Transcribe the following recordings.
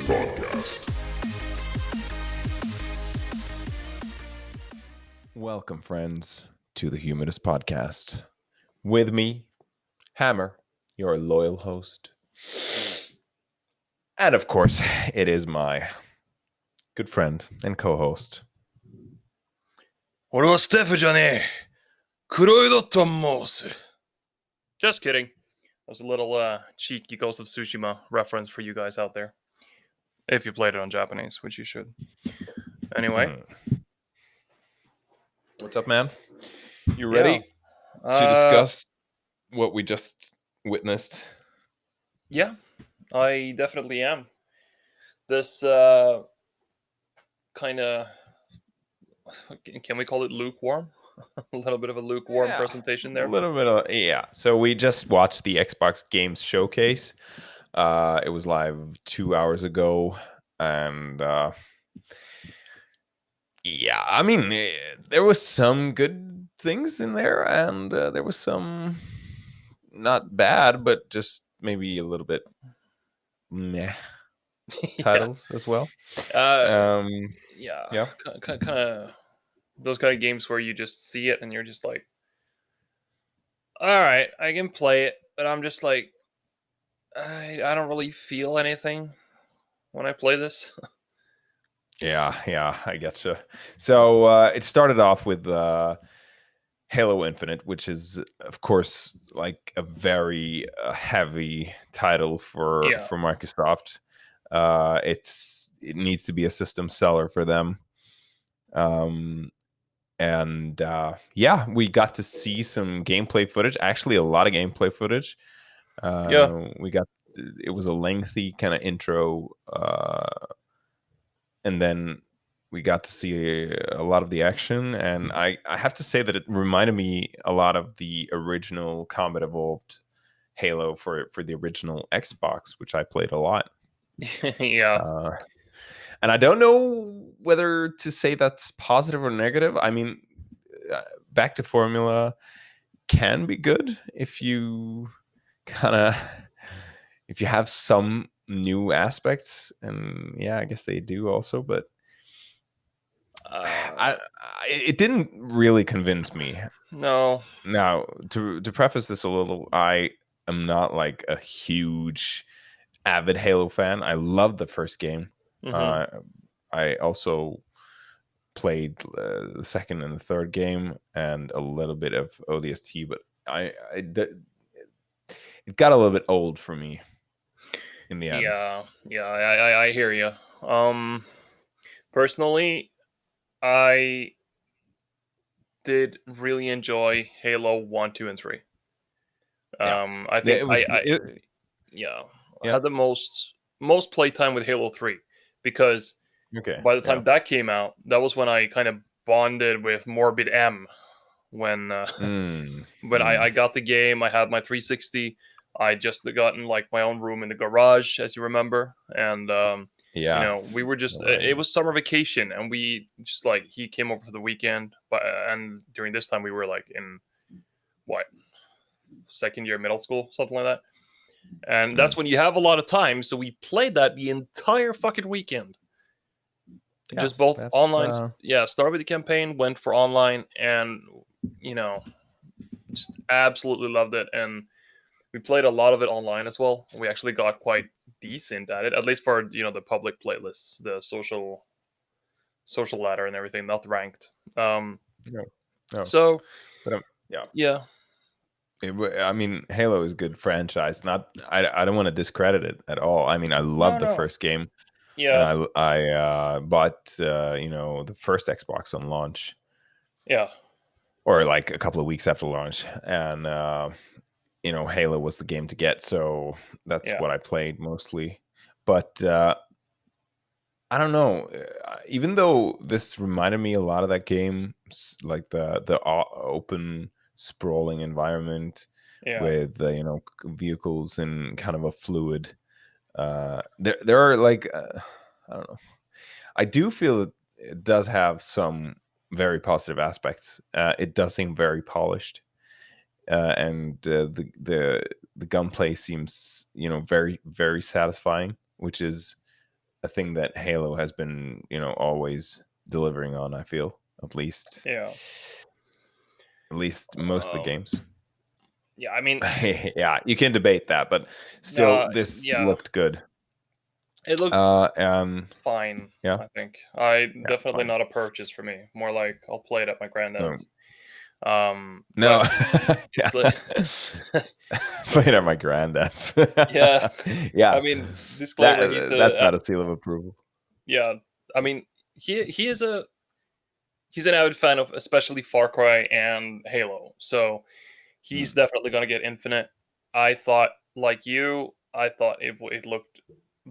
Podcast. Welcome, friends, to the Humidus Podcast. With me, Hammer, your loyal host. And of course, it is my good friend and co-host. 俺はステフじゃねえ。黒いだと申す。Just kidding. That was a little cheeky Ghost of Tsushima reference for you guys out there. If you played it on Japanese, which you should. Anyway. What's up, man? You ready to discuss what we just witnessed? Yeah, I definitely am. This kind of, can we call it lukewarm? A little bit of a lukewarm presentation there. A little bit of, yeah. So we just watched the Xbox Games Showcase. It was live 2 hours ago. And yeah, I mean, there was some good things in there. And there was some not bad, but just maybe a little bit meh titles as well. Yeah, Yeah. kind of those kind of games where you just see it and you're just like, all right, I can play it, but I'm just like, I don't really feel anything when I play this. Yeah, I getcha. So it started off with Halo Infinite, which is, of course, like a very heavy title for Microsoft. It needs to be a system seller for them. And we got to see some gameplay footage. Actually, a lot of gameplay footage. It was a lengthy kind of intro, and then we got to see a lot of the action. And I have to say that it reminded me a lot of the original Combat Evolved Halo for the original Xbox, which I played a lot. Yeah. And I don't know whether to say that's positive or negative. I mean, back to formula can be good if you if you have some new aspects, and yeah, I guess they do also, but it didn't really convince me. No. Now, to preface this a little, I am not like a huge avid Halo fan. I loved the first game. Mm-hmm. I also played the second and the third game and a little bit of ODST, but it got a little bit old for me in the end. Yeah, I hear you. Personally, I did really enjoy Halo 1, 2, and 3. I think I had the most playtime with Halo 3 because by the time that came out, that was when I kind of bonded with Morbid M. When I got the game, I had my 360. I just gotten like my own room in the garage, as you remember, and we were just it was summer vacation, and we just like he came over for the weekend, and during this time we were like in second year middle school, something like that, and that's when you have a lot of time. So we played that the entire fucking weekend. Just both online, started with the campaign, went for online, and just absolutely loved it. And we played a lot of it online as well. We actually got quite decent at it, at least for the public playlists, the social ladder and everything, not ranked. So, but yeah. I mean, Halo is a good franchise. I don't want to discredit it at all. I mean, I love the first game. Yeah, and I bought the first Xbox on launch. Yeah, or like a couple of weeks after launch, and Halo was the game to get. So that's what I played mostly. But I don't know. Even though this reminded me a lot of that game, like the open sprawling environment with vehicles and kind of a fluid. There are like I don't know. I do feel it does have some very positive aspects. It does seem very polished, and the gunplay seems very very satisfying, which is a thing that Halo has been, always delivering on, I feel, at least. Yeah. At least most of the Um, games. yeah, I mean, Yeah, you can debate that, but still, this yeah, looked good. it looked And fine. yeah, I think yeah, definitely fine. not a purchase for me. More like I'll play it at my No, granddad's. no, But yeah. it's like, Playing at my granddad's. yeah. Yeah, I mean, disclaimer: that's not a seal of approval. yeah. I mean, he's an avid fan of especially Far Cry and Halo, so he's Mm, definitely gonna get Infinite. I thought, like you, I thought it looked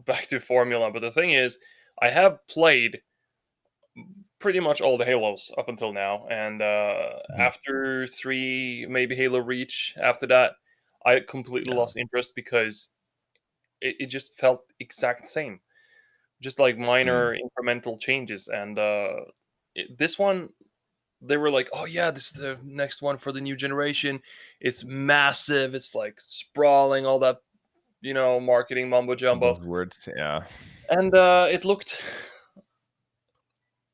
back to formula, but the thing is, I have played pretty much all the Halos up until now, and mhm. after 3, maybe Halo Reach, after that, I completely Yeah. lost interest because it just felt exact same, just like Mm, minor incremental changes, and this one they were like, "Oh yeah, this is the next one for the new generation. It's massive. It's like sprawling, all that, marketing mumbo jumbo." buzzwords, yeah. And it looked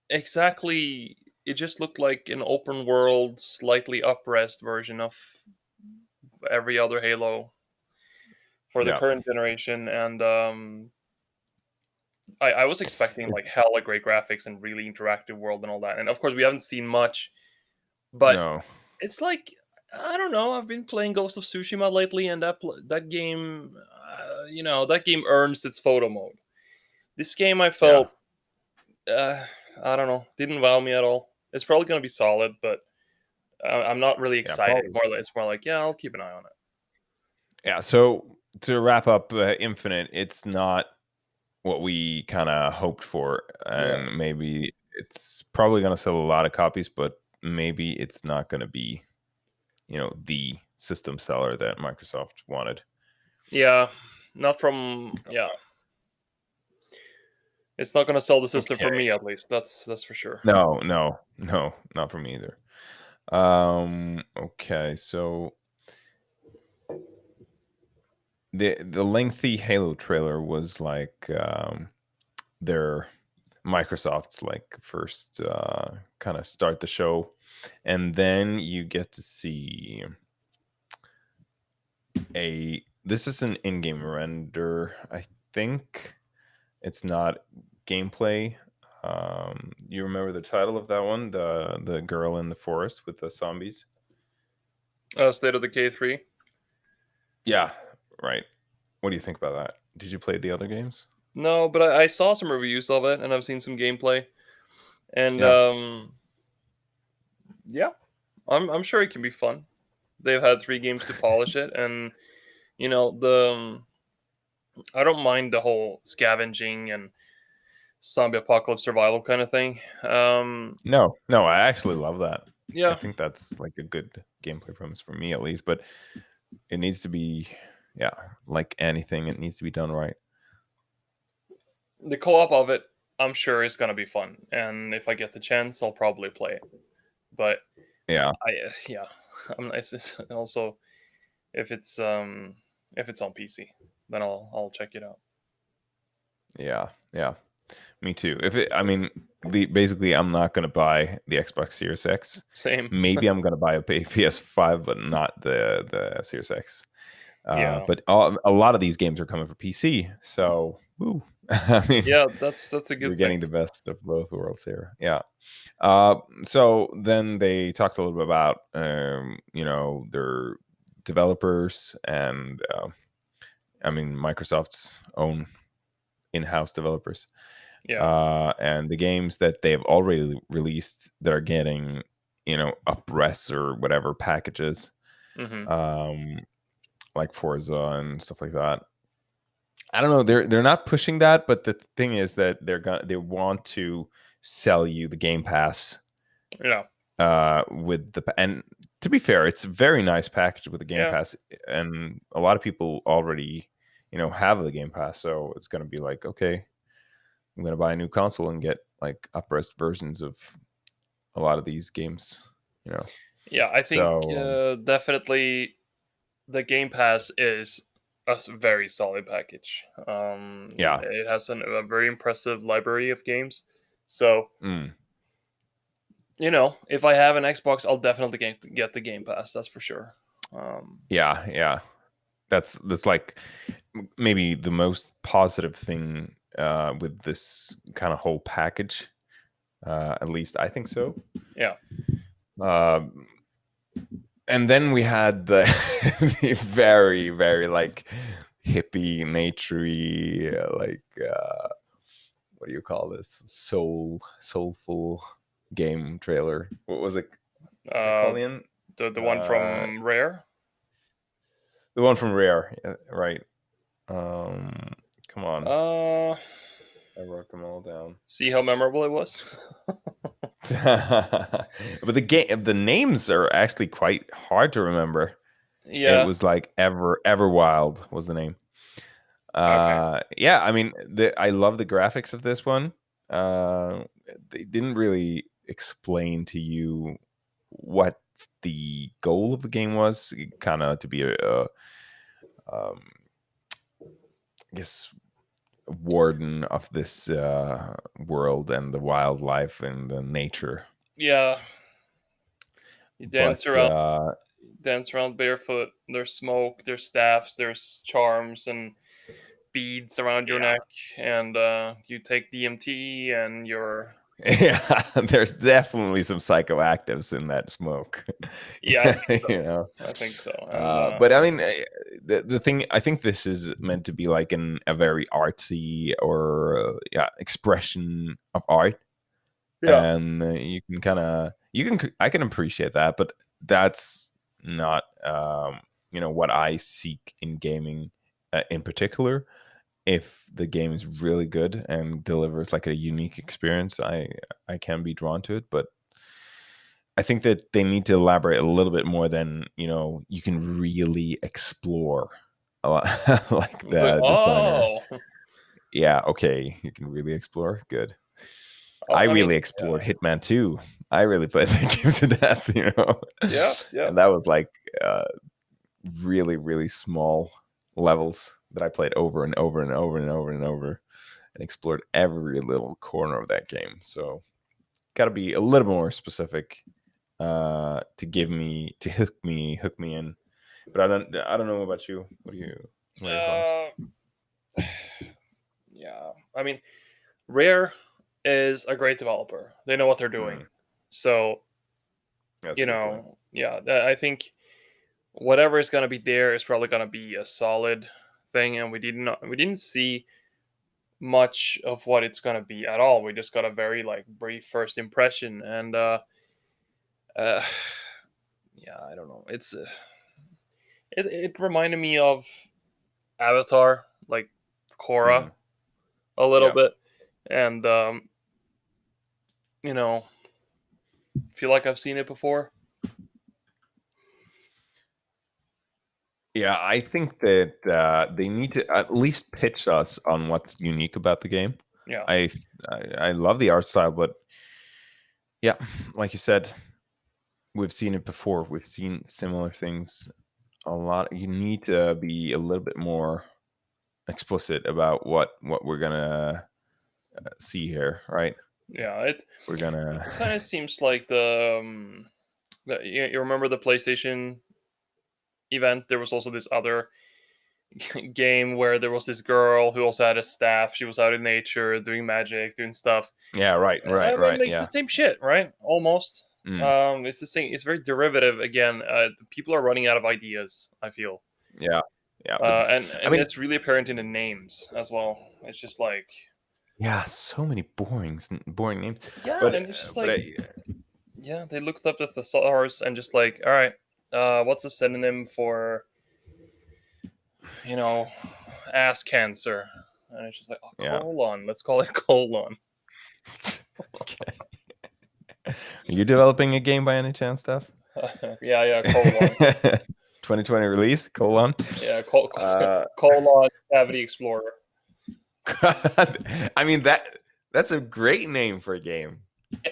exactly. It just looked like an open world, slightly up-res version of every other Halo for the Yeah. current generation. And I was expecting like hella great graphics and really interactive world and all that. And of course, we haven't seen much, but No. it's like, I don't know. I've been playing Ghost of Tsushima lately, and that game, that game earns its photo mode. This game, I Yeah. felt, uh, I don't know, didn't wow me at all. It's probably gonna be solid, but I'm not really Yeah, excited. probably. It's more like, yeah, I'll keep an eye on it. Yeah, so to wrap up, Infinite, it's not what we kinda hoped for, Yeah, and maybe it's probably gonna sell a lot of copies, but maybe it's not gonna be, the system seller that Microsoft wanted. yeah, not from yeah. It's not gonna sell the system for Okay. me, at least. That's for sure. No, no, no, not for me either. Okay, so the lengthy Halo trailer was like, their Microsoft's like first kind of start the show, and then you get to see a this is an in-game render. I think it's not gameplay. You remember the title of that one, the girl in the forest with the zombies? State of the K3. Yeah, right. What do you think about that? Did you play the other games? No, but I saw some reviews of it, and I've seen some gameplay, and Yeah. yeah, I'm sure it can be fun. They've had 3 games to polish it, and the I don't mind the whole scavenging and zombie apocalypse survival kind of thing. No, no, I actually love that. I Yeah, think that's like a good gameplay premise for me at least, but it needs to be, yeah, like anything, it needs to be done right. the co-op of it, I'm sure is gonna be fun, and if I get the chance, I'll probably play it. But Yeah, yeah, it's also if it's on PC, then I'll check it out. yeah, yeah. Me too. If it, I mean, basically, I'm not gonna buy the Xbox Series X. Same. Maybe I'm gonna buy a PS5, but not the Series X. Yeah, But a lot of these games are coming for PC, so woo. I mean, yeah, that's a you're good thing. getting the best of both worlds here. Yeah. So then they talked a little bit about, their developers and, I mean, Microsoft's own in-house developers, Yeah. and the games that they've already released that are getting, up-res or whatever packages, Hmm. um, like Forza and stuff like that. I don't know. They're not pushing that, but the thing is that they want to sell you the Game Pass, Yeah. with and to be fair, it's a very nice package with the Game Yeah. Pass, and a lot of people already, have the Game Pass, so it's gonna be like, okay, I'm gonna buy a new console and get like up-res versions of a lot of these games, you know. Yeah. I think So definitely the Game Pass is. a very solid package. Yeah. It has a very impressive library of games. So, Mm. if I have an Xbox, I'll definitely get the Game Pass. That's for sure. Yeah, yeah. That's like maybe the most positive thing with this kind of whole package. At least I think so. Yeah. Um, and then we had the, the very, very like hippie, naturey, like what do you call this? Soulful game trailer. What was it? What's it Uh, called again? the one Uh, from Rare. the one from Rare, yeah, right? Um, Come on, Uh, I wrote them all down. see how memorable it was. But the names are actually quite hard to remember. It Yeah. was like Everwild was the name. Okay. Yeah, I mean, I love the graphics of this one. Uh, they didn't really explain to you what the goal of the game was, kind of to be um, I guess, warden of this world and the wildlife and the nature. Yeah. You But dance around barefoot. There's smoke. There's staffs. There's charms and beads around your yeah, neck, and you take DMT, and you're. yeah, there's definitely some psychoactives in that smoke. Yeah, I think so. you know, I think so. And but I mean, the thing, I think this is meant to be like a very artsy or yeah, expression of art, yeah, and I can appreciate that, but that's not what I seek in gaming in particular. If the game is really good and delivers like a unique experience, I can be drawn to it. But I think that they need to elaborate a little bit more than you can really explore a lot, like the designer. oh, Yeah, okay, you can really explore. Good. I I mean, really explored Hitman 2. I really played that game to death. yeah, yeah, And that was like uh, really, really small levels that I played over and over and over and over and over and explored every little corner of that game. So, got to be a little more specific to hook me in. But I don't know about you. What are your thoughts? uh, yeah. I mean, Rare is a great developer. They know what they're doing. Mm, So that's a good point. yeah, I think whatever is gonna be there is probably gonna be a solid thing, and we didn't see much of what it's gonna be at all. We just got a very like brief first impression, and uh yeah, I don't know. It reminded me of Avatar, like Korra, Mm, a little yeah. bit, and you know, feel like I've seen it before. Yeah, I think that they need to at least pitch us on what's unique about the game. Yeah, I I love the art style, but yeah, like you said, we've seen it before. We've seen similar things a lot. You need to be a little bit more explicit about what we're gonna see here, right? yeah. We're gonna It kind of seems like you remember the PlayStation event? There was also this other game where there was this girl who also had a staff. She was out in nature doing magic, doing stuff. yeah, right, I right, mean, right, it's the yeah, same shit, right? Almost. mm, It's the same. It's very derivative. Again, people are running out of ideas. I feel, yeah, yeah. But I and mean, it's really apparent in the names as well. It's just like, yeah, so many boring names. yeah, But and it's just but like, yeah, they looked up the thesaurus and just like, all right, what's a synonym for you know ass cancer? And it's just like, oh, yeah. colon. Let's call it colon. Okay. Are you developing a game by any chance, Steph? Yeah, yeah, colon. 2020 release, colon. Yeah, Uh, colon cavity explorer. I mean that's a great name for a game.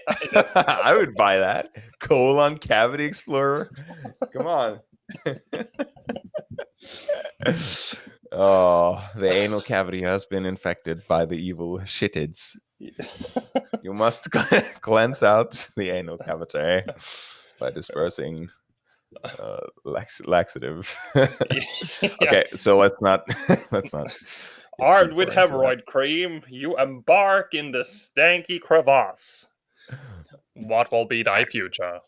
I know. I would buy that. Colon Cavity Explorer. Come on. Oh, the anal cavity has been infected by the evil shittids. You must cleanse out the anal cavity by dispersing laxative. Yeah. Okay, so let's not get too Armed with far into that. hemorrhoid cream, you embark in the stanky crevasse. What will be thy future?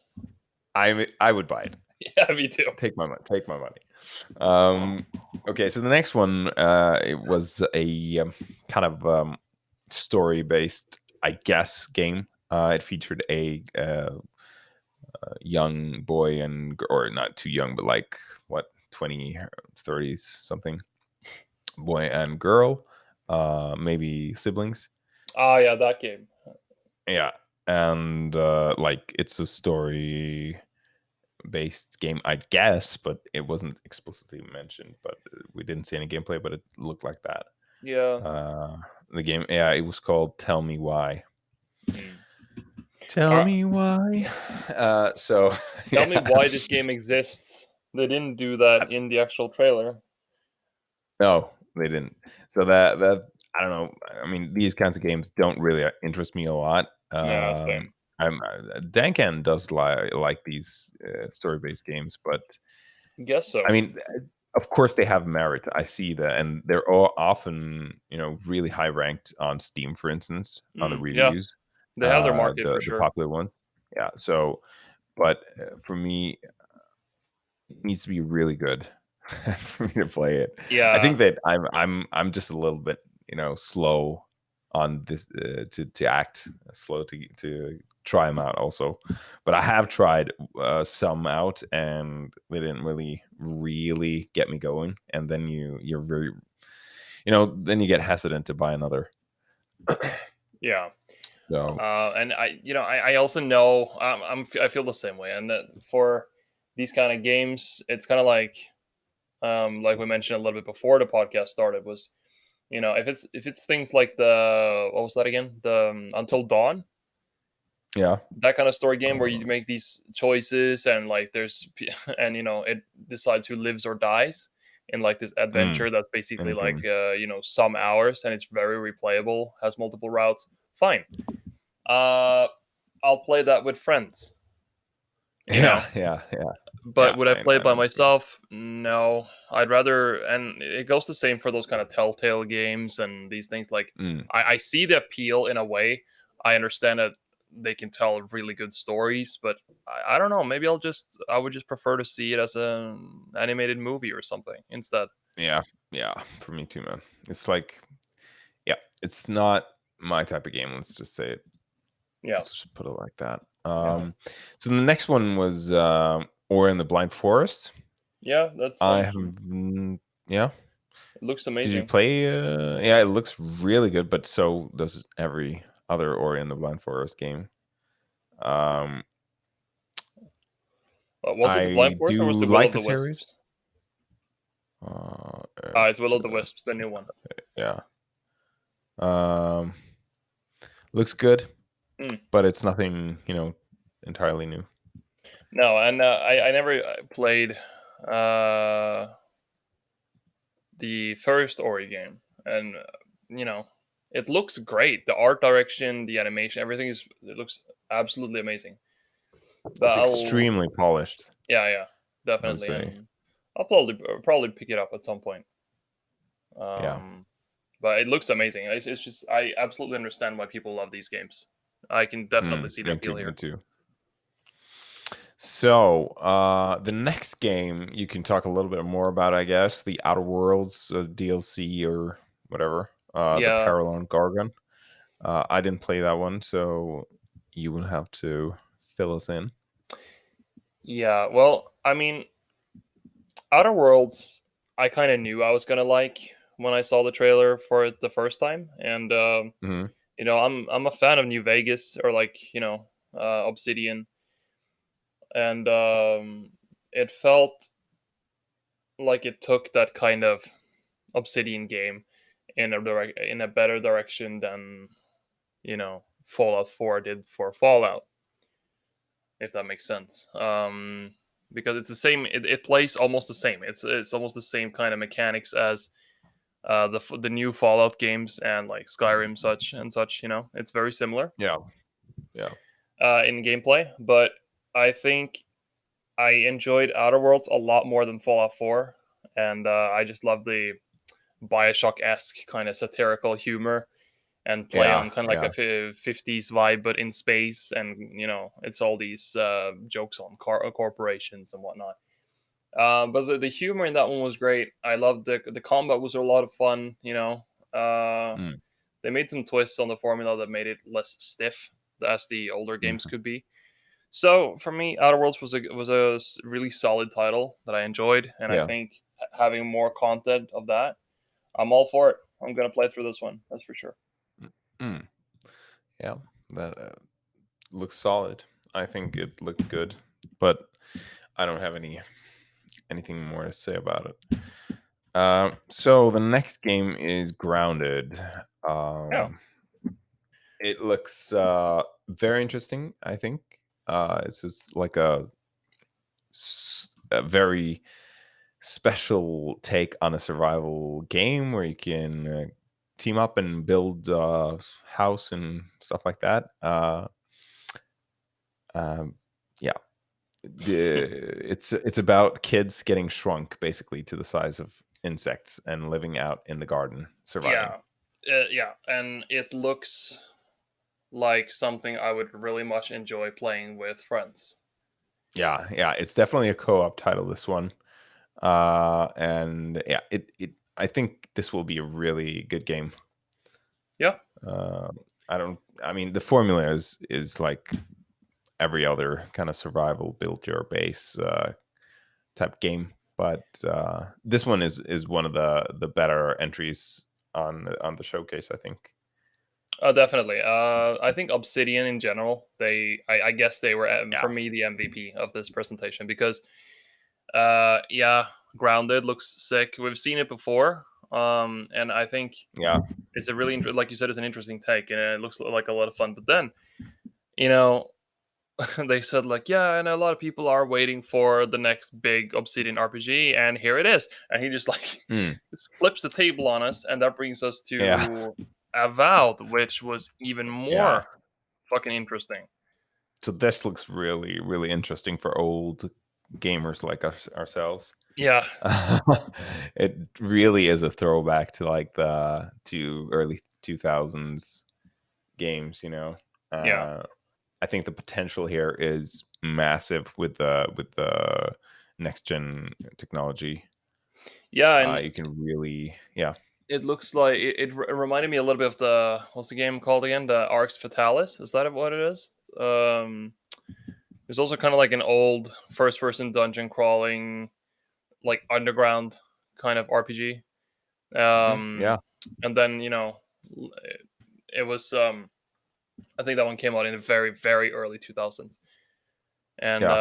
I would buy it. Yeah, me too. Take my money. Take my money. Okay, so the next one, it was a kind of story-based, I guess, game. It featured a young boy or not too young, but like what 20, 30s something, boy and girl, maybe siblings. Ah, yeah, that game. Yeah, and like it's a story based game, I guess, but it wasn't explicitly mentioned. But we didn't see any gameplay, but it looked like that. Yeah. Uh, the game, yeah, it was called Tell Me Why. Mm. Tell me why. So Tell me yeah, why this game exists. They didn't do that in the actual trailer. no, they didn't. So that I don't know. I mean, these kinds of games don't really interest me a lot. Yeah, same. I'm Dankan does like these story based games, but Guess I so. mean, of course they have merit. I see that, and they're all often really high ranked on Steam, for instance, on the Yeah, reviews, they have their market for the sure. popular ones. Yeah. So, but for me, it needs to be really good for me to play it. I Yeah, think that I'm just a little bit slow on this to act slow to try them out also, but I have tried some out and they didn't really get me going, and then you're very then you get hesitant to buy another. yeah. So And I also know I feel the same way, and that for these kind of games, it's kind of like we mentioned a little bit before the podcast started was if it's things like the what was that again, the Until Dawn, yeah. that kind of story game where uh, you make these choices and like and it decides who lives or dies in like this mm, adventure that's basically like mhm. some hours and it's very replayable, has multiple routes. Fine. uh I'll play that with friends, you Yeah, know. yeah, yeah, But yeah. would I play it by myself? No, I'd rather. And it goes the same for those kind of Telltale games and these things. Like, Mm, I see the appeal in a way. I understand that they can tell really good stories, but I don't know. Maybe I would just prefer to see it as an animated movie or something instead. yeah, yeah. For me too, man. It's like, yeah, it's not my type of game. Let's just say it. Yeah, Let's just put it like that. yeah, So the next one was Or in the Blind Forest. yeah. That I sounds. have, yeah. It looks Did you amazing. play? Yeah, it looks really good, but so does every other Ori and the Blind Forest game. Um, Was it the Blind I Forest or was do it Will like of the the series. Wisps? Uh, It's Will of the Wisps, the new one. yeah. Um, looks good, Hmm. but it's nothing, entirely new. No, and I never played uh the first Ori game, and it looks great. The art direction, the animation, it looks absolutely amazing. But It's extremely polished, yeah, yeah, I would definitely, say. and I'll probably pick it up at some point. Yeah. Um, but it looks amazing. It's just I absolutely understand why people love these games. I can definitely see the Me too. appeal Me here. too. So, the next game you can talk a little bit more about, I guess, the Outer Worlds DLC or whatever, the Yeah, Parallel Gargan. I didn't play that one, so you will have to fill us in. yeah. Well, I mean, Outer Worlds, I kind of knew I was gonna like when I saw the trailer for it the first time, and Hmm. I'm a fan of New Vegas or like Obsidian, and it felt like it took that kind of Obsidian game in a better direction than Fallout 4 did for Fallout, if that makes sense. Because it's the same, it plays almost the same. It's almost the same kind of mechanics as the new Fallout games and like Skyrim such. It's very similar. Yeah. Yeah. In gameplay, but I think I enjoyed Outer Worlds a lot more than Fallout 4, and I just love the Bioshock-esque kind of satirical humor and play Yeah. on kind of like Yeah. a 50s vibe, but in space, and it's all these jokes on corporations and whatnot. But the humor in that one was great. I loved the combat was a lot of fun. Mm. They made some twists on the formula that made it less stiff as the older games Mhm. could be. So for me, Outer Worlds was a really solid title that I enjoyed, and I Yeah. think having more content of that, I'm all for it. I'm gonna play through this one. That's for sure. Mm. Yeah. That looks solid. I think it looked good, but I don't have anything more to say about it. So the next game is Grounded. Yeah, It looks very interesting. I think it's just like a very special take on a survival game where you can team up and build a house and stuff like that. Um, yeah, it's about kids getting shrunk basically to the size of insects and living out in the garden, surviving. yeah, yeah, and it looks like something I would really much enjoy playing with friends. Yeah, yeah, it's definitely a co-op title. This one, and yeah, it. I think this will be a really good game. Yeah, Uh, I don't. I mean, the formula is like every other kind of survival build your base type game, but this one is one of the better entries on the showcase, I think. definitely. I think Obsidian in general, I guess they were for Yeah, me the MVP of this presentation because yeah, Grounded looks sick. We've seen it before, and I think yeah, it's a really like you said, it's an interesting take, and it looks like a lot of fun. But then, you know, they said like, yeah, and a lot of people are waiting for the next big Obsidian RPG, and here it is. And he just like mm, just flips the table on us, and that brings us yeah, to Avowed, which was even yeah. more fucking interesting. So this looks really really interesting for old gamers like us ourselves. Yeah, It really is a throwback to like the to early 2000s games, you know. yeah, Uh, I think the potential here is massive with the next gen technology. yeah, and You can really, yeah, it looks like it reminded me a little bit of the what's the game called again? The Arx Fatalis. Is that what it is? There's also kind of like an old first person dungeon crawling, like underground kind of RPG. yeah, And then it was I think that one came out in the very very early 2000s, and yeah,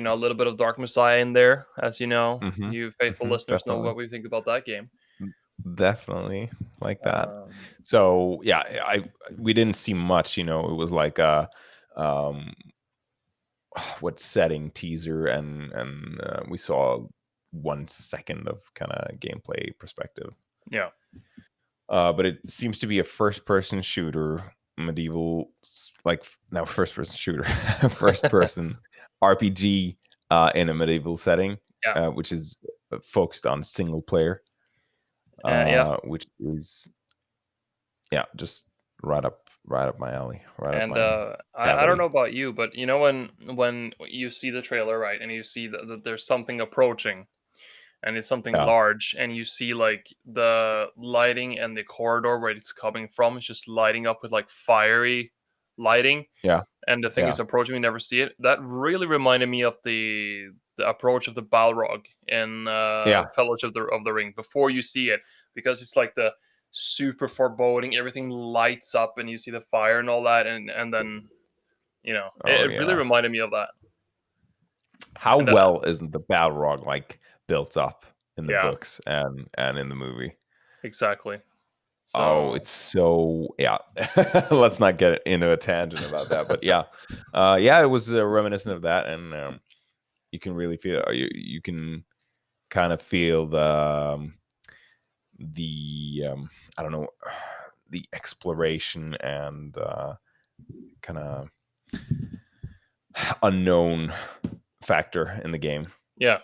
a little bit of Dark Messiah in there, as you know. hmm You faithful hmm listeners know definitely, what we think about that game. definitely like that. Um, So yeah, I we didn't see much, you know. It was like um, what setting teaser and we saw 1 second of kind of gameplay perspective. yeah, But it seems to be a first-person shooter, medieval, like now first-person shooter, first-person RPG in a medieval setting, yeah, which is focused on single player, yeah. which is yeah, just right up my alley, right up And my I don't know cavity. about you, but when you see the trailer, right, and you see that there's something approaching, and it's something Yeah, large, and you see like the lighting and the corridor where it's coming from is just lighting up with like fiery lighting, yeah, and the thing is yeah, approaching, we never see it. That really reminded me of the approach of the Balrog in yeah. Fellowship of the Ring before you see it, because it's like the super foreboding, everything lights up and you see the fire and all that, and then Oh it really yeah. reminded me of that. How And well isn't the Balrog like built up in the yeah, books and in the movie? exactly. Oh, So it's so yeah. Let's not get into a tangent about that, but yeah, yeah, it was reminiscent of that, and you can really feel you can kind of feel the I don't know, the exploration and kind of unknown factor in the game. Yeah.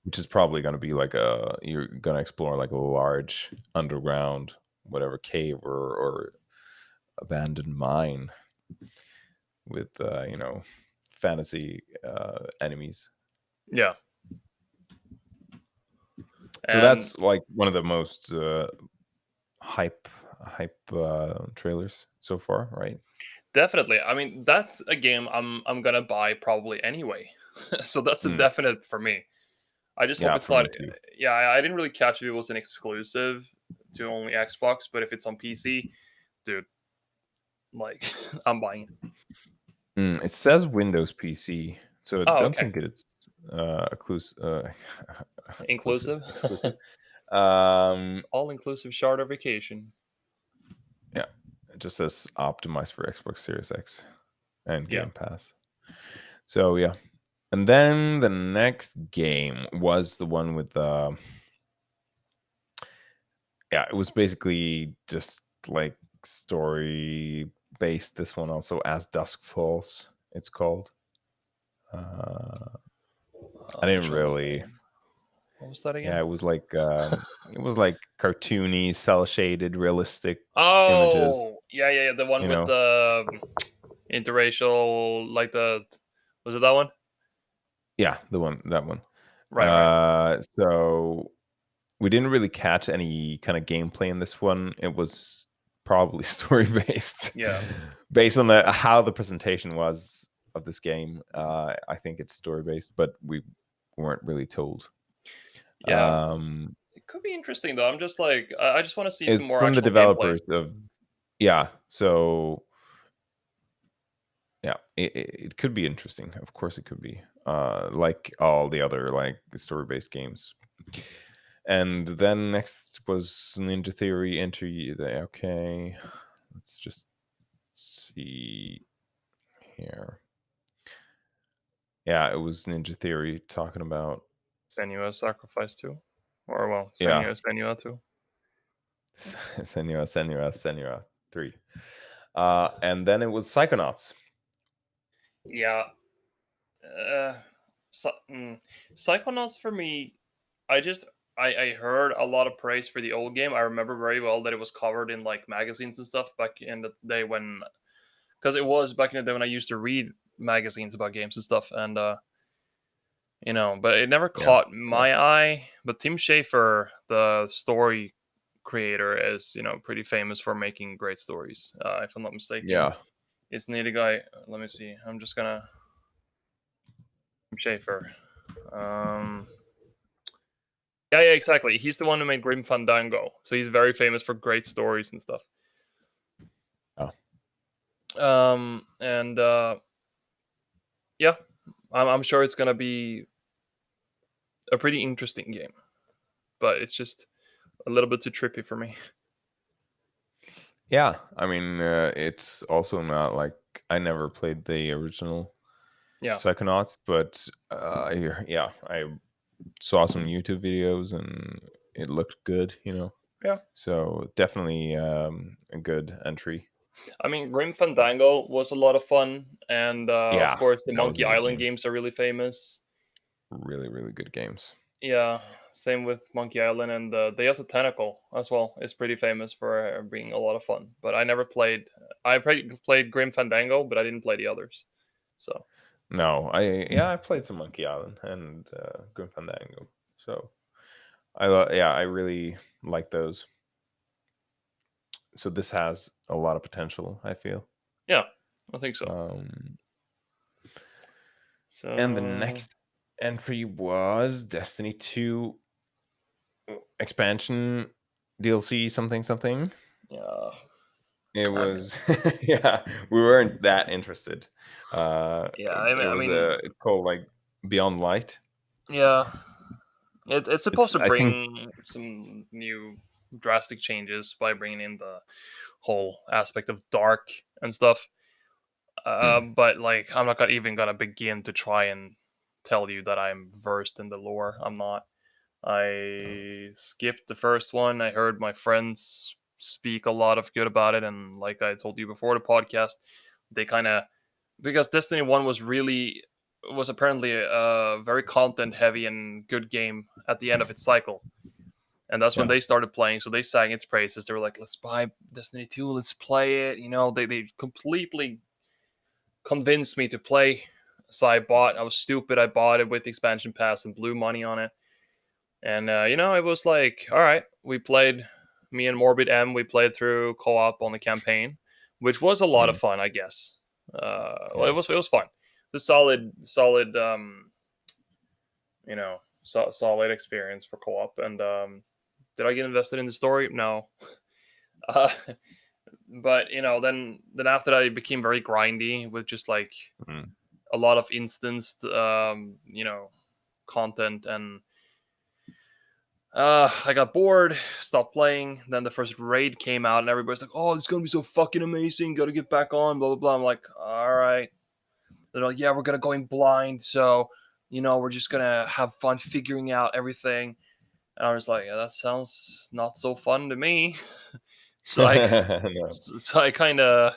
Which is probably going to be like you're going to explore like a large underground whatever cave or abandoned mine with fantasy enemies. Yeah. So And that's like one of the most hype trailers so far, right? definitely. I mean, that's a game I'm gonna buy probably anyway. So that's a Mm. definite for me. I just hope Yeah, it's for not. me too. Yeah, I didn't really catch if it was an exclusive to only Xbox, but if it's on PC, dude, like I'm buying it. It says Windows PC, so I Oh, don't okay. think it's Inclusive, exclusive. Um, all inclusive charter vacation. yeah, it just says optimized for Xbox Series X and Yeah. Game Pass. So yeah, and then the next game was the one with yeah, it was basically just like story based. This one also, As Dusk Falls, it's called. Uh, I didn't Which one was that really. one? What was that Yeah, again? it was like cartoony, cell shaded, realistic images. Oh, yeah, yeah, yeah. The one You with know, the interracial, like the. Was it that one? yeah, that one. Right, right. So we didn't really catch any kind of gameplay in this one. It was probably story based, Yeah, based on the how the presentation was of this game. I think it's story based, but we weren't really told. yeah. Um, It could be interesting though. I'm just like, I just want to see some it's more from the actual gameplay. developers of yeah. So yeah, it could be interesting. Of course, it could be. Like all the other like story based games. And then next was Ninja Theory Enter the okay. Let's just see here. Yeah, it was Ninja Theory talking about Senua Sacrifice 2. Or, well, yeah. Senua 2. Senua 3. And then it was Psychonauts. Yeah. Uh, Psychonauts for me, I just. I heard a lot of praise for the old game. I remember very well that it was covered in like magazines and stuff back in the day when, because it was back in the day when I used to read magazines about games and stuff, and but it never Yeah. caught Yeah. my eye. But Tim Schafer, the story creator, is pretty famous for making great stories. If I'm not mistaken, Yeah. isn't he the guy? Let me see. I'm just gonna Tim Schafer. Um, yeah, yeah, exactly. He's the one who made Grim Fandango, so he's very famous for great stories and stuff. Oh. And yeah, I'm sure it's gonna be a pretty interesting game, but it's just a little bit too trippy for me. Yeah. I mean, it's also not like I never played the original Yeah, Psychonauts, but yeah, I saw some YouTube videos and it looked good. yeah. So definitely a good entry. I mean, Grim Fandango was a lot of fun, and of Yeah, course, the that was a Monkey good Island game. games are really famous. Really, really good games. Yeah, same with Monkey Island, and Day of the Tentacle as well is pretty famous for being a lot of fun. But I never played. I played Grim Fandango, but I didn't play the others. So No, I played some Monkey Island and Grim Fandango. So yeah, I really like those. So this has a lot of potential, I feel. yeah, I think so. Um, and the So next entry was Destiny 2 expansion DLC something something. yeah, It I mean, was yeah, we weren't that interested. yeah, It I was mean, it's called like Beyond Light. yeah. It's supposed It's to I think bring some new drastic changes by bringing in the whole aspect of dark and stuff. hmm, But like, I'm not even gonna begin to try and tell you that I'm versed in the lore. I'm not. I skipped the first one. I heard my friends speak a lot of good about it, and like I told you before the podcast, they kind of, because Destiny 1 was apparently a very content heavy and good game at the end of its cycle. And that's when they started playing, so they sang its praises. They were like, let's buy Destiny 2, let's play it. They completely convinced me to play. So I was stupid, I bought it with the expansion pass and blew money on it. And, it was like, all right, me and Morbid M, we played through co-op on the campaign, which was a lot of fun, I guess. Well, it was fun. The solid, solid experience for co-op. And did I get invested in the story? No. Uh, but then after that, it became very grindy with just like a lot of instanced, content, and I got bored, stopped playing. Then the first raid came out, and everybody's like, "Oh, it's gonna be so fucking amazing! Got to get back on." Blah blah blah. I'm like, "All right." They're like, "Yeah, we're gonna go in blind, so we're just gonna have fun figuring out everything." And I was like, "Yeah, that sounds not so fun to me." so I, No. so I kind of,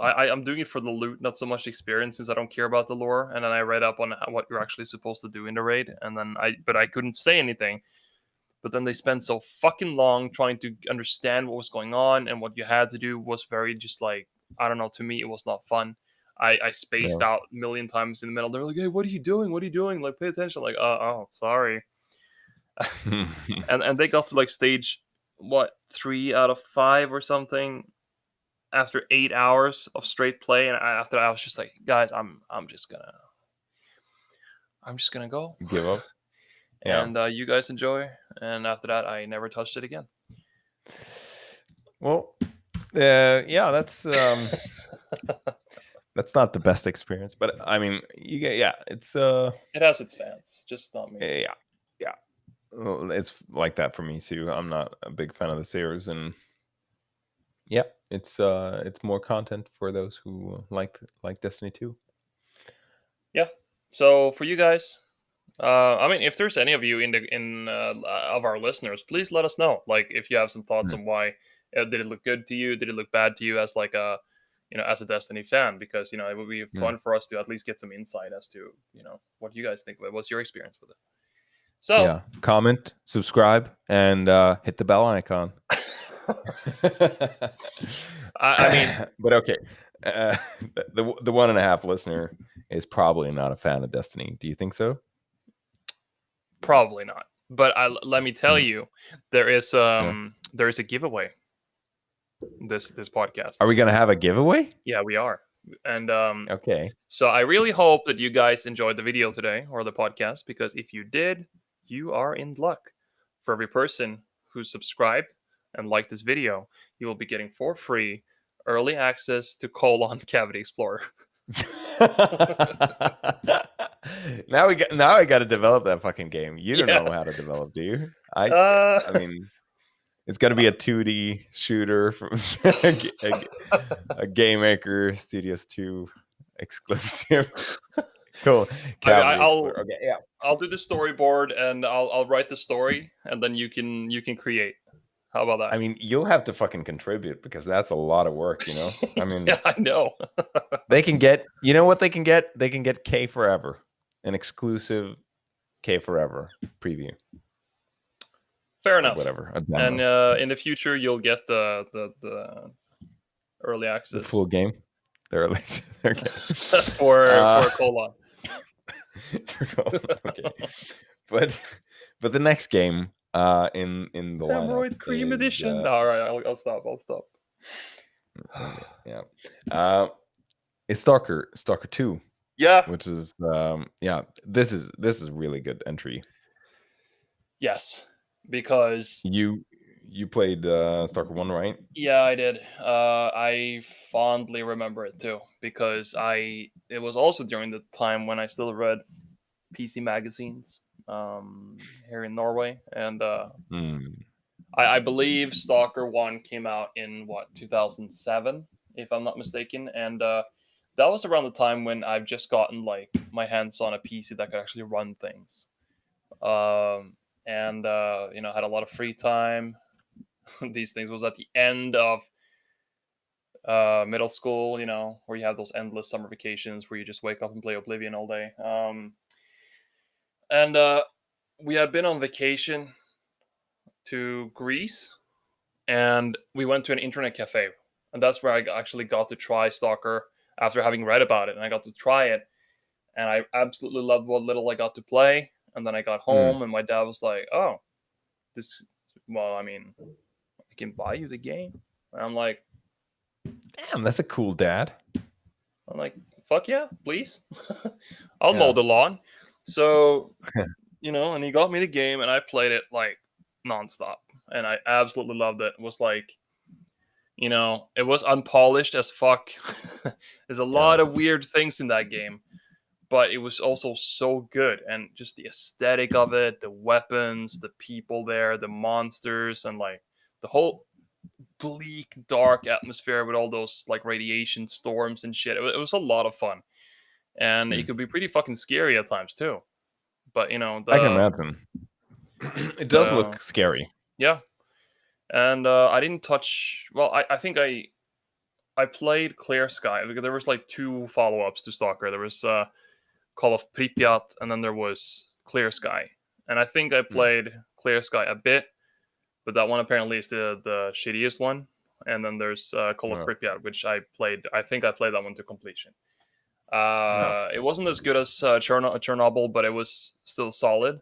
I'm doing it for the loot, not so much the experience, since I don't care about the lore. And then I read up on what you're actually supposed to do in the raid, and then but I couldn't say anything. But then they spent so fucking long trying to understand what was going on, and what you had to do was very just like, I don't know. To me, it was not fun. I spaced out a million times in the middle. They're like, "Hey, what are you doing? What are you doing? Like, pay attention." Like, oh, sorry. and they got to like stage, what, 3 out of 5 or something, after 8 hours of straight play. And after that, I was just like, guys, I'm just gonna go. Give up. Yeah. And you guys enjoy. And after that, I never touched it again. Well, yeah, that's that's not the best experience, but I mean, it's it has its fans, just not me. Yeah. Well, it's like that for me too. I'm not a big fan of the series, and yeah, it's more content for those who like Destiny 2. Yeah. So for you guys, I mean, if there's any of you in of our listeners, please let us know. Like, if you have some thoughts on why, did it look good to you? Did it look bad to you as like a, as a Destiny fan? Because it would be fun for us to at least get some insight as to what you guys think of it. What's your experience with it? So yeah, comment, subscribe, and hit the bell icon. I mean, but okay, the 1.5 listener is probably not a fan of Destiny. Do you think so? Probably not. But let me tell you, there is a giveaway. This podcast. Are we gonna have a giveaway? Yeah, we are. And okay. So I really hope that you guys enjoyed the video today, or the podcast, because if you did, you are in luck. For every person who subscribed and liked this video, you will be getting for free early access to Cavity Explorer. now I got to develop that fucking game. You don't know how to develop, do you? I mean, it's got to be a 2D shooter from a Game Maker Studios 2 exclusive. Cool. Okay, yeah. I'll do the storyboard, and I'll write the story, and then you can create. How about that? I mean, you'll have to fucking contribute, because that's a lot of work, I mean, yeah, I know. they can get, what they can get? They can get K Forever, an exclusive K Forever preview. Fair enough. Whatever. And in the future, you'll get the early access, the full game. The early okay. for Colon. Okay, but the next game in the Hemorrhoid Cream Edition. All right, I'll stop. Yeah. It's Stalker 2. Yeah. Which is this is really good entry. Yes, because you played Stalker 1, right? Yeah, I did. I fondly remember it too, because it was also during the time when I still read PC magazines here in Norway, and I believe Stalker 1 came out in 2007, if I'm not mistaken, and that was around the time when I've just gotten like my hands on a PC that could actually run things. and had a lot of free time. These things was at the end of middle school, where you have those endless summer vacations where you just wake up and play Oblivion all day. And we had been on vacation to Greece, and we went to an internet cafe, and that's where I actually got to try Stalker after having read about it, and I got to try it, and I absolutely loved what little I got to play. And then I got home, and my dad was like, "Oh, this. Well, I mean, I can buy you the game." And I'm like, "Damn, that's a cool dad." I'm like, "Fuck yeah, please. I'll mow the lawn." So, and he got me the game, and I played it like nonstop, and I absolutely loved it. It was like, it was unpolished as fuck. There's a lot of weird things in that game, but it was also so good, and just the aesthetic of it, the weapons, the people there, the monsters, and like the whole bleak, dark atmosphere with all those like radiation storms and shit. It was a lot of fun, and it could be pretty fucking scary at times too. But I can imagine. It does look scary. Yeah, and I didn't touch. Well, I think I played Clear Sky because there was like two follow-ups to Stalker. There was Call of Pripyat, and then there was Clear Sky. And I think I played Clear Sky a bit, but that one apparently is the shittiest one. And then there's Call of Pripyat, which I played. I think I played that one to completion. It wasn't as good as Chernobyl, but it was still solid.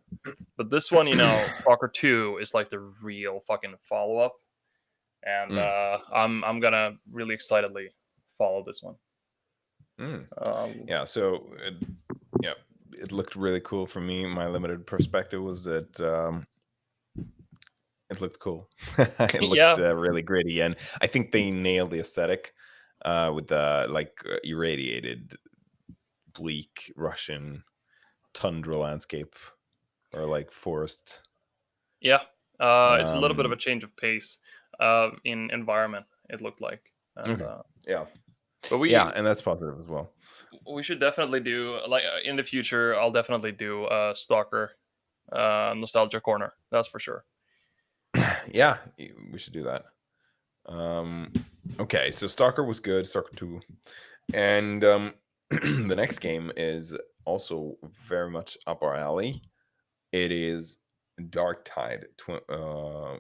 But this one, Stalker 2 is like the real fucking follow-up. And I'm gonna really excitedly follow this one. Yeah, so it looked really cool for me. My limited perspective was that it looked cool. It looked really gritty, and I think they nailed the aesthetic with the irradiated, bleak Russian tundra landscape or like forest. Yeah, it's a little bit of a change of pace in environment. It looked like, and, yeah, but and that's positive as well. We should definitely do in the future. I'll definitely do a Stalker nostalgia corner. That's for sure. Yeah, we should do that. Okay, so Stalker was good, Stalker 2. And the next game is also very much up our alley. It is Dark Tide,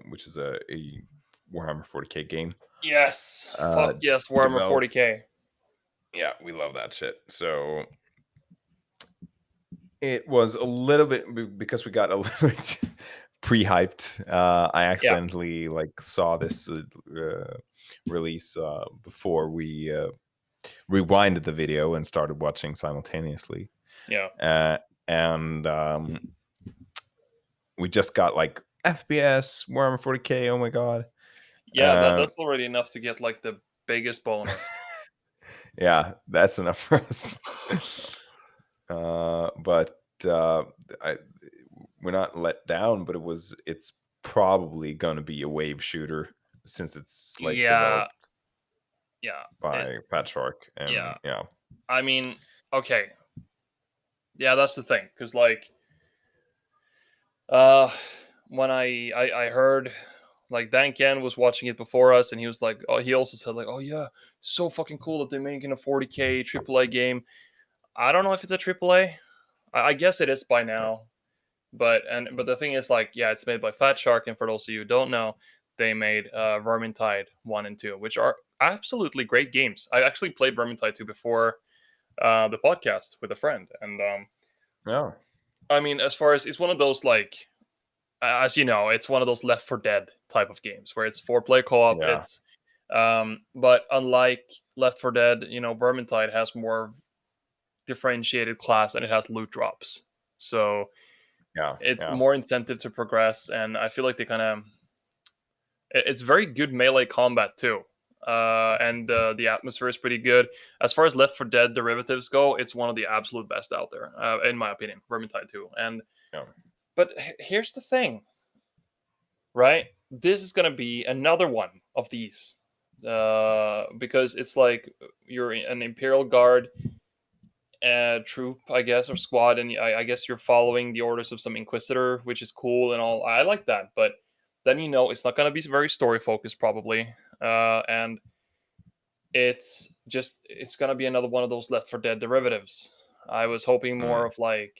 which is a Warhammer 40k game. Yes, fuck yes, Warhammer 40k. Yeah, we love that shit. So it was a little bit, because we got a little bit pre-hyped. I accidentally saw this release before we rewinded the video and started watching simultaneously. Yeah. And we just got like FPS Warhammer 40k. Oh my god. Yeah, that's already enough to get like the biggest boner. Yeah, that's enough for us. But we're not let down. But it's probably going to be a wave shooter since it's developed by Patchwork. And yeah, I mean, okay, yeah, that's the thing, because when I heard Dan Ken was watching it before us, and he was like, oh, he also said oh yeah, so fucking cool that they're making a 40k AAA game. I don't know if it's a AAA. I guess it is by now, but the thing is it's made by Fat Shark, and for those of you who don't know, they made Vermintide 1 and 2, which are absolutely great games. I actually played Vermintide 2 before the podcast with a friend, and yeah. I mean, as far as it's one of those as you know, it's one of those Left 4 Dead type of games where it's 4-player co-op. Yeah. It's but unlike Left 4 Dead, Vermintide has more differentiated class, and it has loot drops. So it's more incentive to progress, and I feel like they kind of it's very good melee combat too. And the atmosphere is pretty good. As far as Left 4 Dead derivatives go, it's one of the absolute best out there, in my opinion. Vermintide 2. And but here's the thing, right? This is gonna be another one of these, because it's like you're an Imperial Guard, troop, I guess, or squad, and I guess you're following the orders of some inquisitor, which is cool and all. I like that, but then it's not going to be very story focused probably, and it's going to be another one of those Left 4 Dead derivatives. I was hoping more Mm. of like,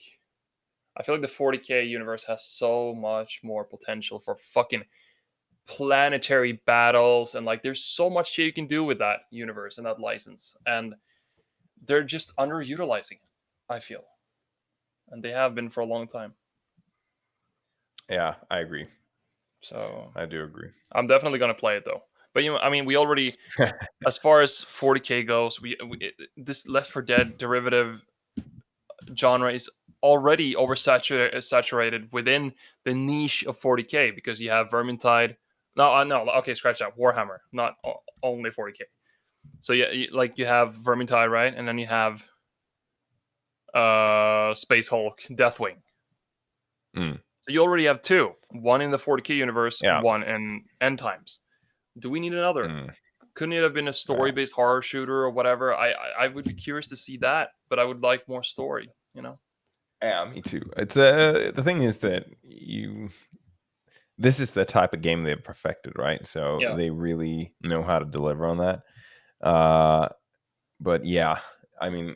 I feel like the 40k universe has so much more potential for fucking planetary battles, and like there's so much shit you can do with that universe and that license, and they're just underutilizing it, I feel, and they have been for a long time. Yeah, I agree. So I do agree. I'm definitely gonna play it though. But I mean, we already, as far as 40k goes, this Left 4 Dead derivative genre is already oversaturated within the niche of 40k, because you have Vermintide. No, no, okay, scratch that. Warhammer, not only 40k. So yeah, like you have Vermintide, right, and then you have Space Hulk, Deathwing. Mm. So you already have two. One in the 40k universe, Yeah. one in End Times. Do we need another? Mm. Couldn't it have been a story-based horror shooter or whatever? I would be curious to see that, but I would like more story. Yeah, me too. It's the thing is that this is the type of game they've perfected, right? So Yeah, they really know how to deliver on that. Uh, but yeah, I mean,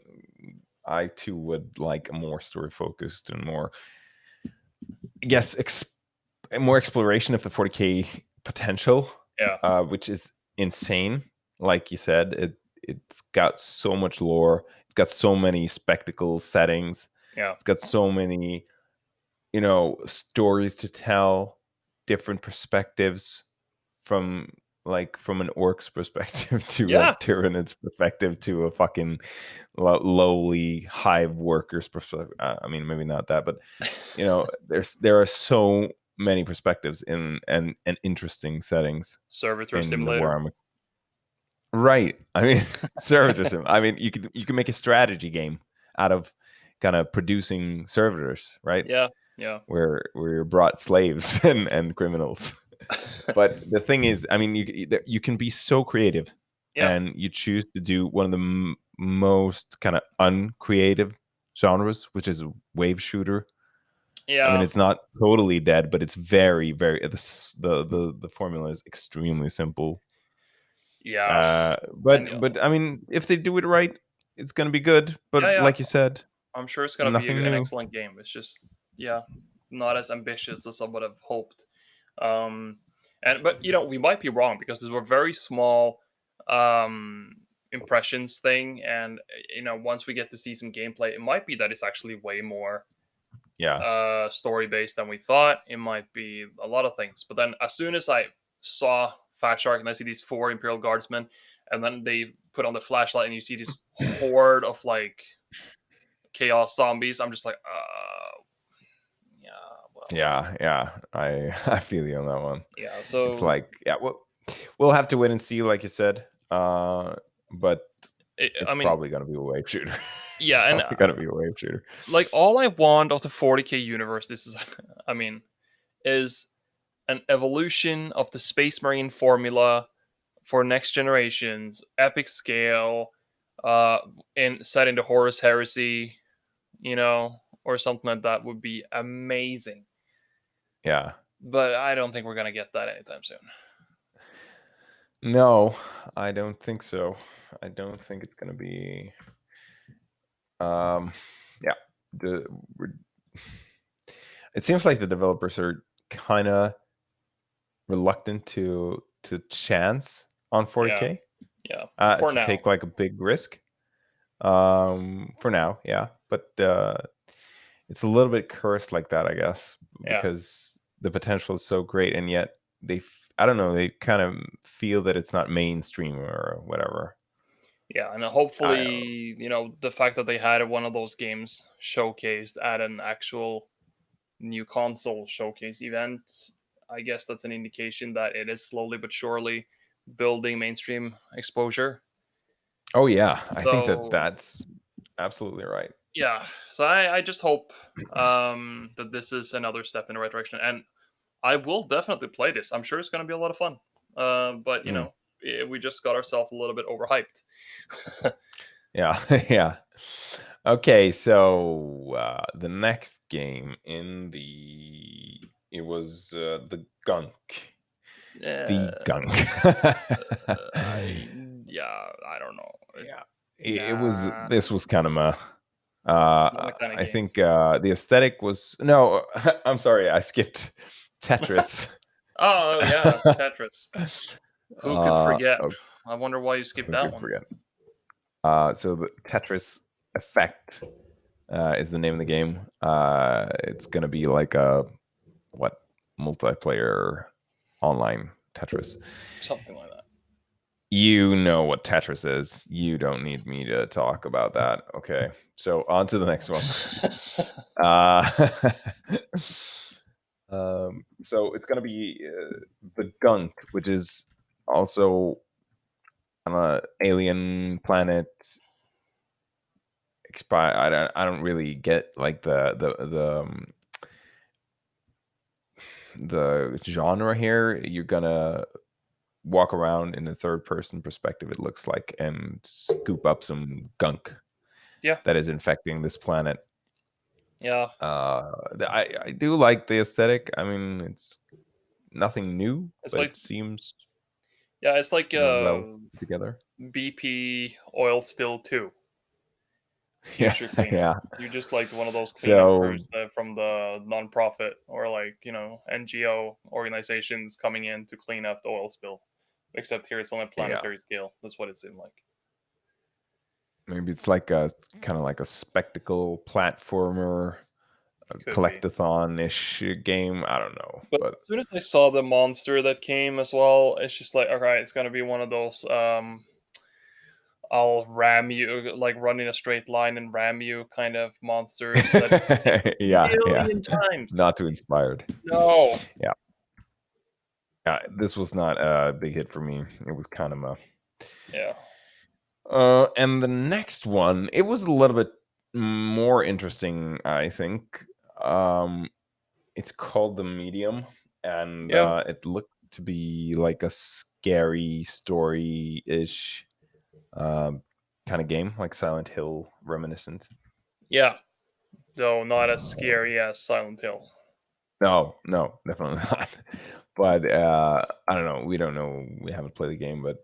I too would like a more story focused and more, I guess, more exploration of the 40k potential, yeah, which is insane. Like you said, it's got so much lore. It's got so many spectacle settings. yeah, It's got so many, stories to tell, different perspectives from from an orc's perspective to a yeah. tyrannid's perspective to a fucking lowly hive worker's perspective. I mean, maybe not that, but there are so many perspectives in and interesting settings Servitor in the Simulator. Warhammer. Right. I mean, servitors. I mean, you can make a strategy game out of kind of producing servitors, right? Yeah, yeah, Where you're brought slaves and criminals. But the thing is, I mean, you can be so creative, yeah, and you choose to do one of the most kind of uncreative genres, which is wave shooter. I mean, yeah, it's not totally dead, but it's very, very the formula is extremely simple. yeah. And But I mean, if they do it right, it's gonna be good. yeah, But yeah. like you said, I'm sure it's gonna be nothing an new. excellent game. It's just, yeah, not as ambitious as I would have hoped. Um, but we might be wrong, because these were very small um impressions thing, and once we get to see some gameplay, it might be that it's actually way more Yeah. story based than we thought. It might be a lot of things. But then as soon as I saw Fat Shark and I see these four Imperial Guardsmen, and then they put on the flashlight and you see this horde of like chaos zombies, I'm just like, yeah, well, Yeah, yeah. I feel you on that one. yeah. It's So like, yeah, we'll have to wait and see, like you said. But I it's mean, probably gonna be a wave shooter. It's yeah, and probably gonna be a wave shooter. like all I want of the 40k universe, this is, I mean, is an evolution of the Space Marine formula for next generations, epic scale, uh, set into Horus Heresy, or something like that would be amazing. Yeah. But I don't think we're gonna get that anytime soon. No, I don't think so. I don't think it's gonna be. Um, yeah. The we're- it seems like the developers are kind of reluctant to chance on Yeah, 40k, yeah. For to now, take like a big risk. For now, yeah, but it's a little bit cursed like that, I guess, yeah, because the potential is so great, and yet I don't know, they kind of feel that it's not mainstream or whatever. yeah, and I don't know. hopefully, the fact that they had one of those games showcased at an actual new console showcase event, I guess that's an indication that it is slowly but surely building mainstream exposure. Oh yeah, I think that So that's absolutely right. yeah, so I just hope that this is another step in the right direction, and I will definitely play this. I'm sure it's going to be a lot of fun. But Mm, we just got ourselves a little bit overhyped. yeah, yeah. Okay, so the next game it was the Gunk. The Uh, Gunk. I yeah, I don't know. Yeah, it was. Nah, This was kind of a. not my kind of I game. think the aesthetic was no. I'm sorry, I skipped Tetris. Oh yeah, Tetris. Who could forget? Oh, I wonder why you skipped who that could one. forget? So the Tetris Effect is the name of the game. It's gonna be like a what multiplayer online Tetris. Something like that. You know what Tetris is. You don't need me to talk about that. Okay. So on to the next one. Uh, so it's gonna be the Gunk, which is also on a alien planet. I don't really get like the genre here. You're gonna walk around in a third person perspective, it looks like, and scoop up some gunk Yeah, that is infecting this planet. yeah. I do like the aesthetic. I mean, it's nothing new, It's but like it seems it's like well put together. BP oil spill 2. Yeah, Future cleanup. yeah. You just like one of those cleanup So crews from the nonprofit or like NGO organizations coming in to clean up the oil spill. Except here it's on a yeah, planetary scale. That's what it seemed like. maybe it's like a kind of like a spectacle platformer, a Could be. collectathon-ish game. I don't know, But but as soon as I saw the monster that came as well, it's just like, all right, it's gonna be one of those. I'll ram you, like run in a straight line and ram you kind of monsters that yeah, yeah. million times. Not too inspired. No. Yeah. Yeah, this was not a big hit for me. It was kind of a Yeah. and the next one, it was a little bit more interesting, I think. Um, it's called The Medium, and Yeah. it looked to be like a scary story-ish um, kind of game, like Silent Hill reminiscent. Yeah. Though not as Uh, scary as Silent Hill. no, no, definitely not. But I don't know. We don't know. We haven't played the game, but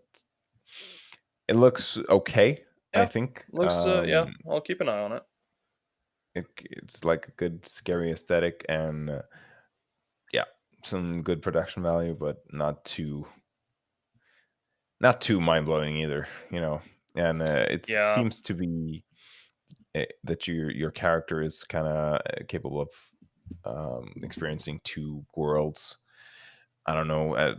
it looks okay, I Yeah. think. Looks yeah, I'll keep an eye on it. It's like a good scary aesthetic and yeah, some good production value, but not too mind-blowing either, you know. And it Yeah. seems to be that your character is kind of capable of experiencing two worlds. I don't know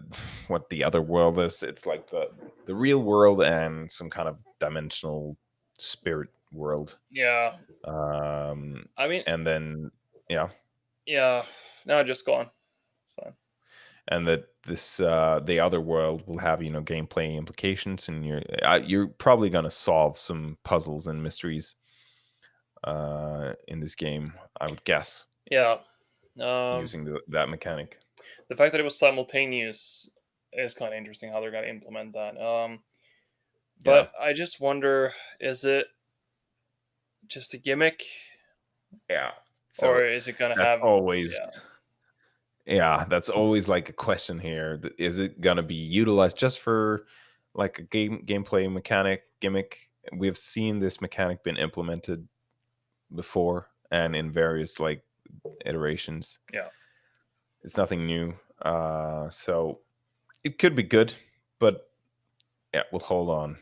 what the other world is. It's like the real world and some kind of dimensional spirit world. Yeah. Um, I mean, and then yeah, yeah. No, just go on. It's fine. and that this the other world will have gameplay implications, and you're probably gonna solve some puzzles and mysteries in this game, I would guess, Yeah. using that mechanic. The fact that it was simultaneous is kind of interesting how they're going to implement that. Yeah. But I just wonder, is it just a gimmick, Yeah. So or is it going to that's have? always Yeah. yeah, that's always like a question here. Is it gonna be utilized just for like a gameplay mechanic gimmick? We've seen this mechanic been implemented before and in various like iterations. Yeah. It's nothing new. So it could be good, but yeah, we'll hold on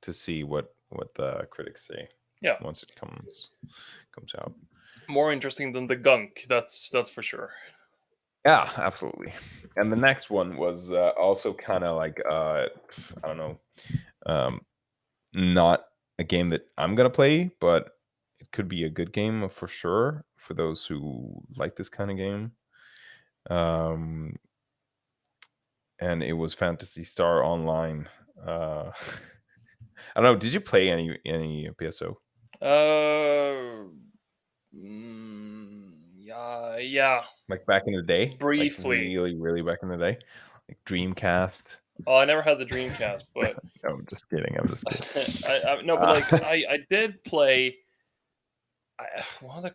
to see what the critics say Yeah. once it comes out. More interesting than the gunk. That's for sure. Yeah, absolutely. And the next one was also kind of like I don't know, um, not a game that I'm gonna play, but it could be a good game for sure for those who like this kind of game. Um, and it was Fantasy Star Online. I don't know. Did you play any PSO? Uh, yeah, yeah. Like back in the day? Like Briefly. really, really back in the day? Like Dreamcast? Oh, I never had the Dreamcast, but No, I'm just kidding. I'm just kidding. no, but like Uh, I did play One of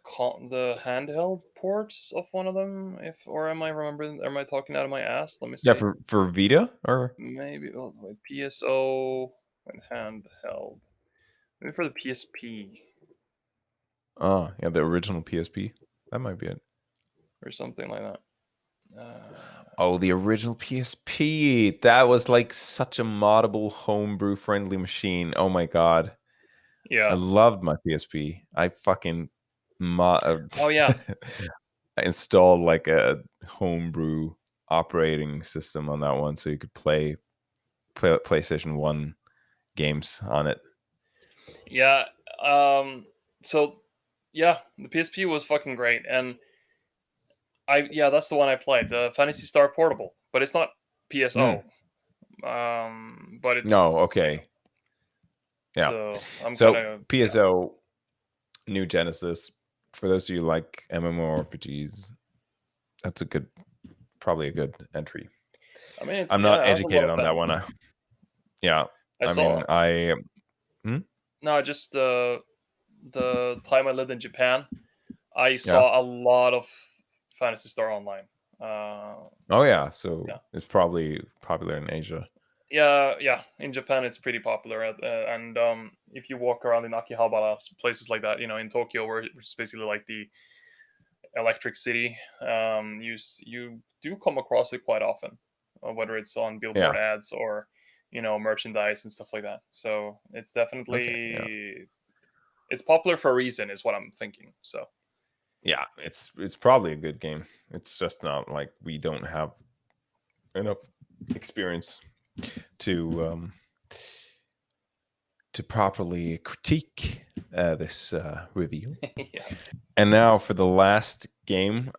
the handheld ports of one of them, or am I remembering? Am I talking out of my ass? Let me Yeah, see. for Vita or Maybe wait, PSO and handheld. Maybe for the PSP yeah, the original PSP. That might be it. or something like that. Oh, the original PSP. That was like such a moddable homebrew friendly machine. Oh my god. I Yeah. loved my PSP. I fucking Oh yeah. I installed like a homebrew operating system on that one so you could play PlayStation 1 games on it. Yeah. So yeah, the PSP was fucking great, and that's the one I played, the Fantasy Star Portable, but it's not Mm. PSO. But No, it's okay. Yeah. so I'm kind So of yeah. PSO, New Genesis, for those of you who like MMORPGs, that's probably a good entry. I mean, I'm it not has a lot educated of on that one. fans. Yeah. I I mean, saw hmm? no, just the time I lived in Japan, I Yeah. saw a lot of Fantasy Star Online. Uh, Oh yeah. So yeah, it's probably popular in Asia. yeah. In Japan, it's pretty popular, and if you walk around in Akihabara, places like that, in Tokyo, which is basically like the Electric City, you do come across it quite often, whether it's on billboard Yeah. ads or merchandise and stuff like that. So it's Okay. Yeah. definitely it's popular for a reason, is what I'm thinking. So Yeah. It's probably a good game. It's just not like we don't have enough experience to properly critique this reveal. yeah, And now for the last game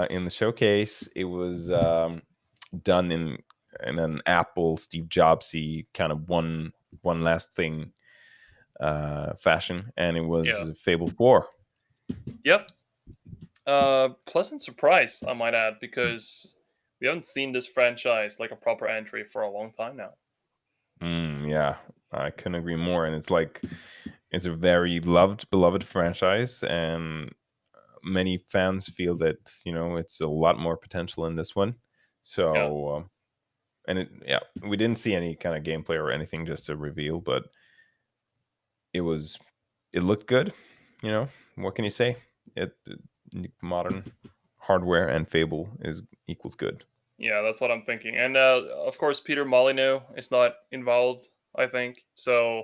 in the showcase, it was done in an Apple Steve Jobsy kind of one last thing fashion, and it yeah, was Fable 4. yep. Pleasant surprise, I might add, because we haven't seen this franchise like a proper entry for a long time now. Yeah, I couldn't agree more. And it's like it's a very beloved franchise, and many fans feel that it's a lot more potential in this one. Yeah, So, and yeah, we didn't see any kind of gameplay or anything, just a reveal, but it was it looked good. What can you say? Modern hardware and Fable is equals good. yeah, that's what I'm thinking. And of course, Peter Molyneux is not involved, I think. So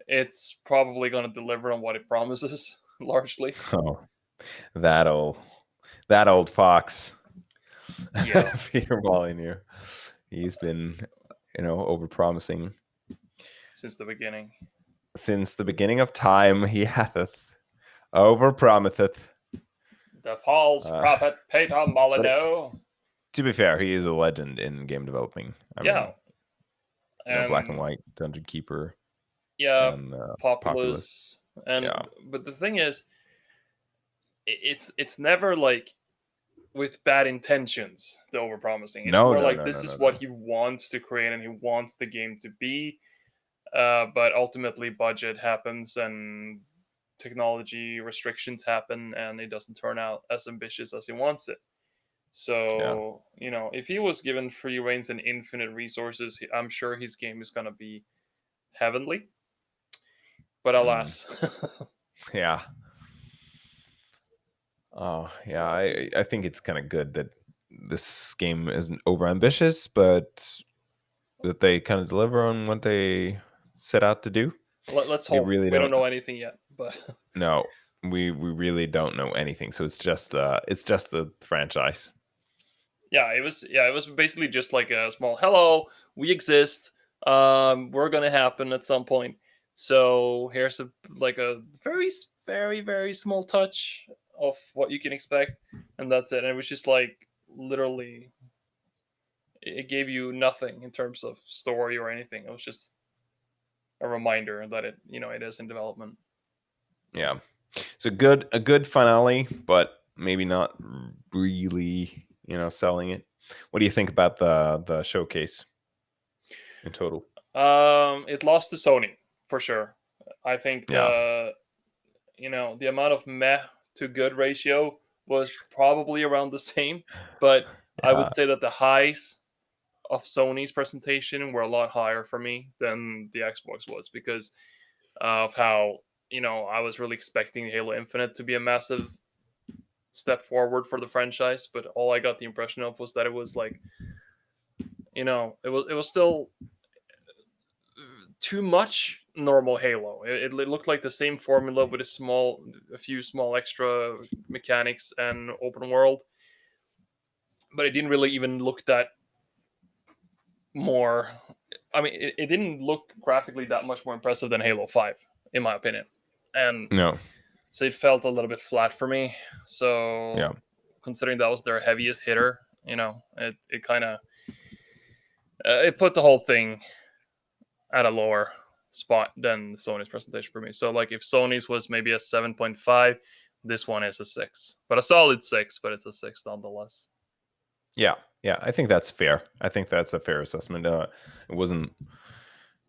it's probably going to deliver on what it promises, largely. Oh, that old that old fox, Yeah, Peter Molyneux. He's been, over promising since the beginning. since the beginning of time. He hath over promiseth. The false Uh, prophet Peter but Molyneux. to be fair, he is a legend in game developing. I Yeah, mean, Black and and White, Dungeon Keeper, yeah, and Populous. populace. Yeah. But the thing is, it's never like with bad intentions, the overpromising. It's No, more no, like no, no, this no, is what no. he wants to create and he wants the game to be. But ultimately, budget happens and technology restrictions happen, and it doesn't turn out as ambitious as he wants it. Yeah. So, if he was given free reigns and infinite resources, I'm sure his game is going to be heavenly. But Mm. alas. Yeah. Oh, yeah. I think it's kind of good that this game isn't over ambitious, but that they kind of deliver on what they set out to do. Let's We hope. really We don't don't. know anything yet, but No, we really don't know anything. So it's just the franchise. it was basically just like a small hello, we exist. We're gonna happen at some point. So here's a very very very small touch of what you can expect, and that's it. And it was just like literally, it gave you nothing in terms of story or anything. It was just a reminder that it is in development. Yeah. So a good finale, but maybe not really, selling it. What do you think about the showcase in total? It lost to Sony for sure. I think Yeah. the amount of meh to good ratio was probably around the same, but I would say that the highs of Sony's presentation were a lot higher for me than the Xbox was, because of how I was really expecting Halo Infinite to be a massive step forward for the franchise, but all I got the impression of was that it was like, it was still too much normal Halo. It looked like the same formula with a few small extra mechanics and open world, but it didn't really even look that more. I mean, it didn't look graphically that much more impressive than Halo 5, in my opinion, and No. so it felt a little bit flat for me. So, Yeah. considering that was their heaviest hitter, it kind of it put the whole thing at a lower spot than Sony's presentation for me. So, like, if Sony's was maybe a 7.5, this one is a 6, but a solid 6, but it's a 6 nonetheless. Yeah, I think that's fair. I think that's a fair assessment. It wasn't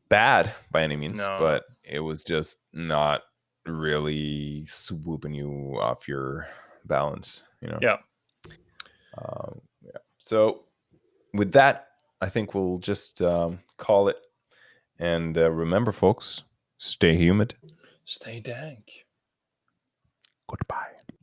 bad by any means, but it was just not really swooping you off your balance, Yeah. Yeah. So with that, I think we'll just call it. And remember, folks, stay humid. Stay dank. Goodbye.